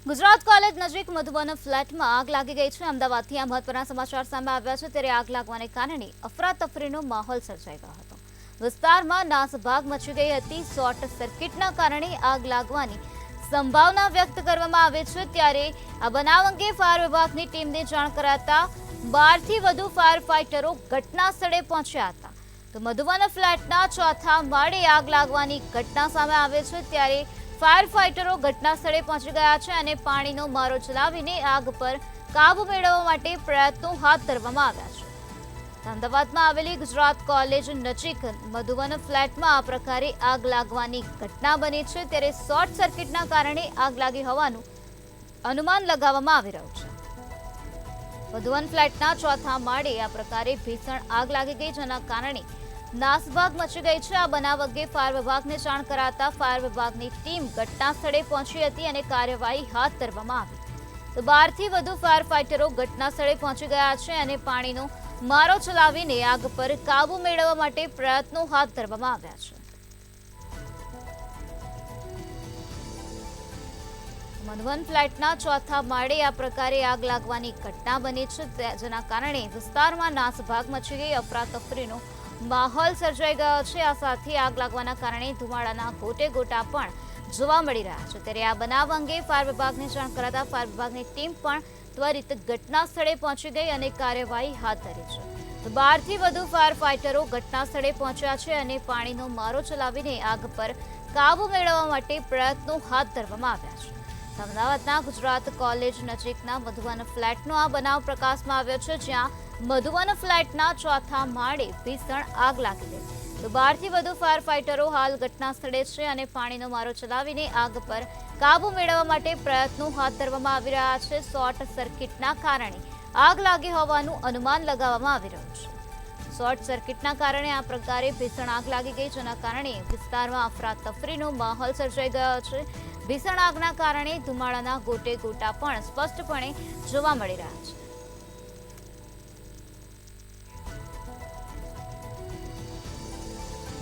Gujarat college નજીક મધુબન ફ્લેટમાં આગ લાગી ગઈ છે। અમદાવાદથી આ મહત્વના સમાચાર સામે આવ્યા છે, ત્યારે આગ લાગવાને કારણે અફરાતફરીનો માહોલ સર્જાઈ ગયો હતો। વિસ્તારમાં નાસભાગ મચી ગઈ હતી। શોર્ટ સર્કિટના કારણે આગ લાગવાની સંભાવના વ્યક્ત કરવામાં આવે છે। ત્યારે આ બનાવ અંગે ફાયર વિભાગની ટીમને જાણ કરાતા 12 થી વધુ ફાયર ફાઇટરો ઘટના સ્થળે પહોંચ્યા હતા। તો મધુબન ફ્લેટના ચોથા માળે આગ લાગવાની ઘટના સામે આવે છે, ત્યારે ફાયર ફાઇટરો ઘટના સ્થળે પહોંચી ગયા છે અને પાણીનો મારો ચલાવીને આગ પર કાબુ મેળવવા માટે પ્રયત્નો હાથ ધરવામાં આવ્યા છે। અમદાવાદમાં આવેલી ગુજરાત કોલેજ નજીક મધુબન ફ્લેટમાં આ પ્રકારે આગ લાગવાની ઘટના બની છે, ત્યારે શોર્ટ સર્કિટના કારણે આગ લાગી હોવાનું અનુમાન લગાવવામાં આવી રહ્યું છે। મધુબન ફ્લેટના ચોથા માળે આ પ્રકારે ભીષણ આગ લાગી ગઈ, જેના કારણે નાસભાગ મચી ગઈ છે। આ બનાવ અંગે ફાયર વિભાગને જાણ કરાતા ફાયર વિભાગની ટીમ ઘટના સ્થળે પહોંચી હતી અને કાર્યવાહી હાથ ધરવામાં આવી। તો 12 થી વધુ ફાયર ફાઇટરો ઘટના સ્થળે પહોંચી ગયા છે અને પાણીનો મારો ચલાવીને આગ પર કાબુ મેળવવા માટે પ્રયત્નો હાથ ધરવામાં આવ્યા છે। મધુબન ફ્લેટના ચોથા માળે આ પ્રકારે આગ લાગવાની ઘટના બની છે, જેના કારણે વિસ્તારમાં નાસભાગ મચી ગઈ, અફરાતફરીનો માહોલ સર્જાઈ ગયો છે। આ સાથે આગ લાગવાના કારણે ધુમાડાના ગોટે ગોટા પણ જોવા મળી રહ્યા છે। ત્યારે આ બનાવ અંગે ફાયર વિભાગને જાણ કરાતા ફાયર વિભાગની ટીમ પણ ત્વરિત ઘટના સ્થળે પહોંચી ગઈ અને કાર્યવાહી હાથ ધરી છે। તો 12 થી વધુ ફાયર ફાઇટરો ઘટના સ્થળે પહોંચ્યા છે અને પાણીનો મારો ચલાવીને આગ પર કાબુ મેળવવા માટે પ્રયત્નો હાથ ધરવામાં આવ્યા છે। અમદાવાદના ગુજરાત કોલેજ નજીકના મધુબન ફ્લેટનો આ બનાવ પ્રકાશમાં આવ્યો છે, જ્યાં મધુબન ફ્લેટના ચોથા માળે ભીષણ આગ લાગી ગઈ। તો 12 થી વધુ ફાયર ફાઇટરો હાલ ઘટના સ્થળે છે અને પાણીનો મારો ચલાવીને આગ પર કાબુ મેળવવા માટે પ્રયત્નો હાથ ધરવામાં આવી રહ્યા છે। શોર્ટ સર્કિટના કારણે આગ લાગી હોવાનું અનુમાન લગાવવામાં આવી રહ્યું છે। શોર્ટ સર્કિટના કારણે આ પ્રકારે ભીષણ આગ લાગી ગઈ, જેના કારણે વિસ્તારમાં અફરાતફરીનો માહોલ સર્જાઈ ગયો છે। ભીષણ આગના કારણે ધુમાડાના ગોટે ગોટા પણ સ્પષ્ટપણે જોવા મળી રહ્યા છે।